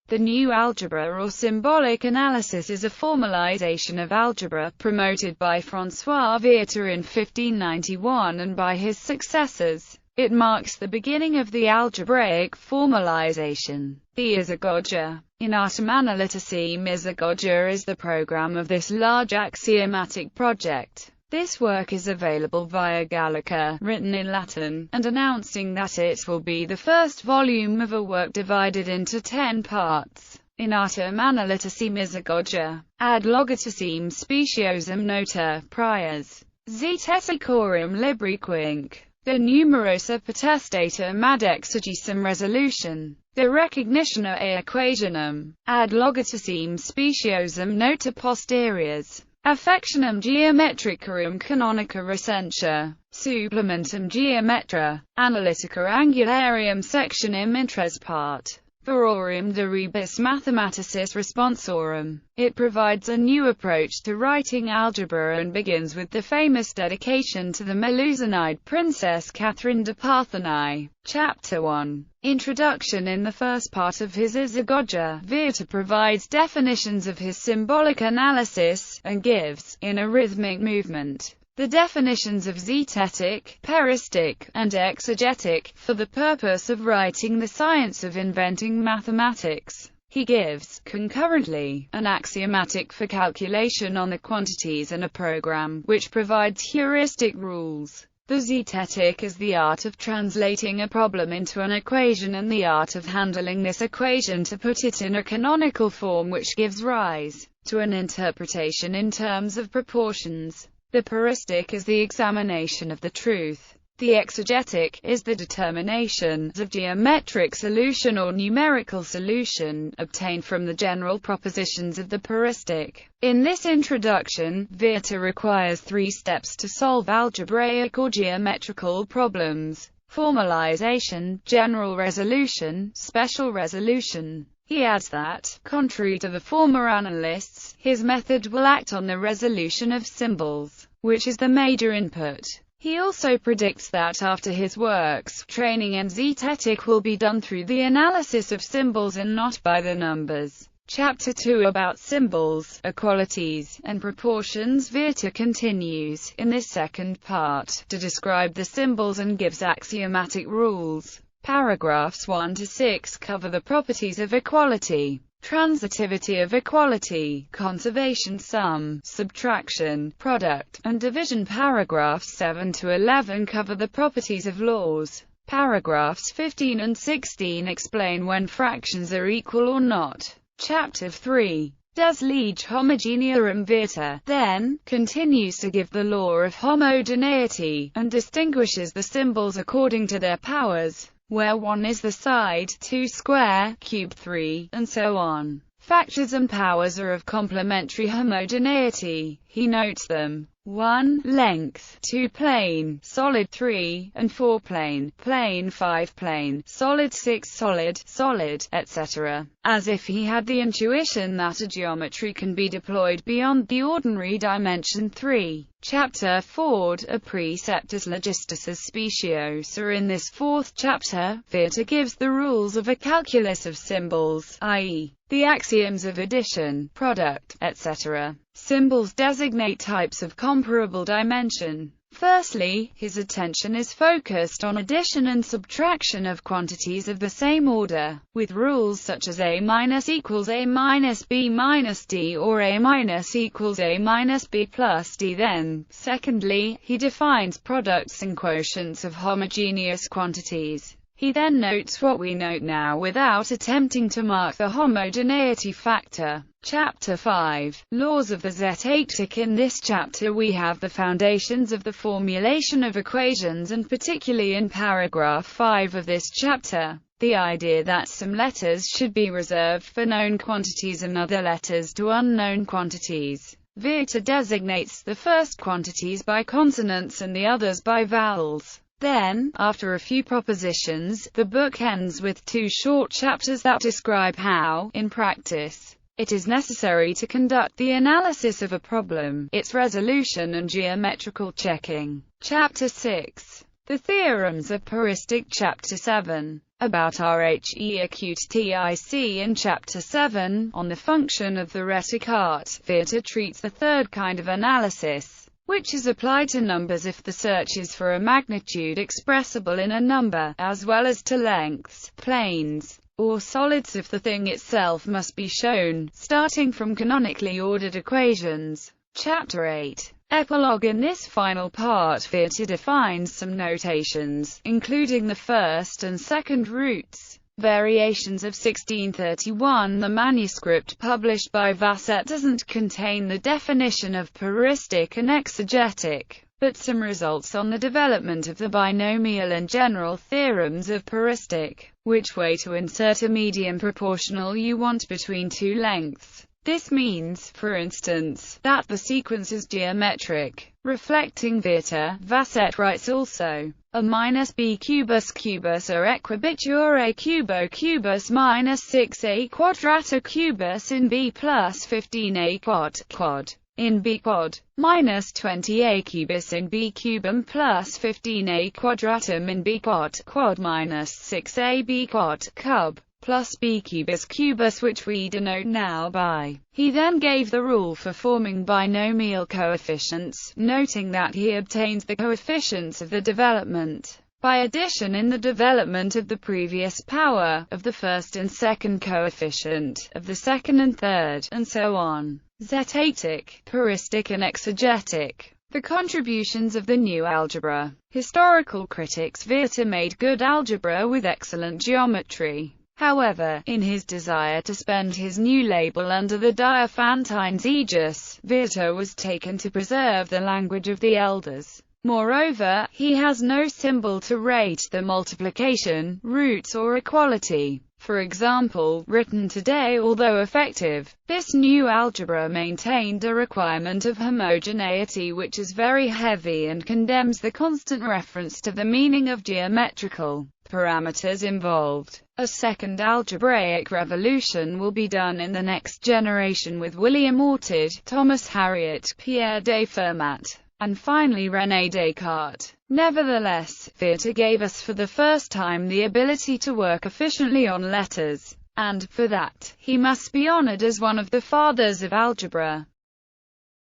The new algebra or symbolic analysis is a formalization of algebra, promoted by François Viète in 1591 and by his successors. It marks the beginning of the algebraic formalization. The isegogia. In Autoanalytici, isegogia is the program of this large axiomatic project. This work is available via Gallica, written in Latin, and announcing that it will be the first volume of a work divided into 10 parts. In Artem Analyticem Isegogia, ad logiticem speciosum nota, priors, zeticorum libri quinc, the numerosa potestatum ad exegesum resolution, the recognition a equationum, ad logiticem speciosum nota posteriors, affectionem geometricarum canonica recensia, supplementum geometra, analytica angularium sectionem intres part, variorum de rebus mathematicis responsorum. It provides a new approach to writing algebra and begins with the famous dedication to the Melusine princess Catherine de Parthenay. Chapter 1. Introduction. In the first part of his Isegogia, Viète provides definitions of his symbolic analysis, and gives, in a rhythmic movement, the definitions of zetetic, peristic, and exegetic, for the purpose of writing the science of inventing mathematics. He gives, concurrently, an axiomatic for calculation on the quantities and a program, which provides heuristic rules. The zetetic is the art of translating a problem into an equation and the art of handling this equation to put it in a canonical form which gives rise to an interpretation in terms of proportions. The peristic is the examination of the truth. The exegetic is the determination of geometric solution or numerical solution, obtained from the general propositions of the peristic. In this introduction, Viète requires 3 steps to solve algebraic or geometrical problems: formalization, general resolution, special resolution. He adds that, contrary to the former analysts, his method will act on the resolution of symbols, which is the major input. He also predicts that after his works, training in zetetic will be done through the analysis of symbols and not by the numbers. Chapter 2. About symbols, equalities, and proportions. Viète continues, in this second part, to describe the symbols and gives axiomatic rules. Paragraphs 1 to 6 cover the properties of equality, transitivity of equality, conservation, sum, subtraction, product, and division. Paragraphs 7 to 11 cover the properties of laws. Paragraphs 15 and 16 explain when fractions are equal or not. Chapter 3. Des lege homogeneorum. Viète, then, continues to give the law of homogeneity, and distinguishes the symbols according to their powers, where 1 is the side, 2 square, cube 3, and so on. Factors and powers are of complementary homogeneity. He notes them: 1. Length, 2. Plane, solid 3, and 4. Plane, plane 5, plane, solid 6, solid, solid, etc. As if he had the intuition that a geometry can be deployed beyond the ordinary dimension 3. Chapter 4. A preceptus logisticis speciosa. In this 4th chapter, Viète gives the rules of a calculus of symbols, i.e., the axioms of addition, product, etc. Symbols designate types of comparable dimension. Firstly, his attention is focused on addition and subtraction of quantities of the same order, with rules such as A minus equals A minus B minus D or A minus equals A minus B plus D. Then, secondly, he defines products and quotients of homogeneous quantities. He then notes what we note now without attempting to mark the homogeneity factor. Chapter 5. Laws of the zetetic. In this chapter we have the foundations of the formulation of equations, and particularly in paragraph 5 of this chapter, the idea that some letters should be reserved for known quantities and other letters to unknown quantities. Viète designates the first quantities by consonants and the others by vowels. Then, after a few propositions, the book ends with 2 short chapters that describe how, in practice, it is necessary to conduct the analysis of a problem, its resolution and geometrical checking. Chapter 6. The theorems of peristic. Chapter 7. about Rhetoric in Chapter 7, on the function of the rhetoric art, Viète treats the third kind of analysis, which is applied to numbers if the search is for a magnitude expressible in a number, as well as to lengths, planes, or solids if the thing itself must be shown, starting from canonically ordered equations. Chapter 8. Epilogue. In this final part, Viète defines some notations, including the first and second roots. Variations of 1631. The manuscript published by Viète doesn't contain the definition of puristic and exegetic, but some results on the development of the binomial and general theorems of puristic, which way to insert a medium proportional you want between two lengths. This means, for instance, that the sequence is geometric. Reflecting Viète writes also, a minus b cubus or equibitur a cubus minus 6a quadrata cubus in b plus 15a quad in b quad, minus 20a cubus in b cubum plus 15a quadratum in b quad minus 6a b quad cub, plus b cubus which we denote now by. He then gave the rule for forming binomial coefficients, noting that he obtains the coefficients of the development by addition in the development of the previous power, of the first and second coefficient, of the second and third, and so on. Zetetic, puristic and exegetic. The contributions of the new algebra. Historical critics. Viète made good algebra with excellent geometry. However, in his desire to spend his new label under the Diophantine's aegis, Viète was taken to preserve the language of the elders. Moreover, he has no symbol to rate the multiplication, roots or equality. For example, written today although effective, this new algebra maintained a requirement of homogeneity which is very heavy and condemns the constant reference to the meaning of geometrical parameters involved. A second algebraic revolution will be done in the next generation with William Orchard, Thomas Harriot, Pierre de Fermat, and finally René Descartes. Nevertheless, Viète gave us for the first time the ability to work efficiently on letters, and, for that, he must be honored as one of the fathers of algebra.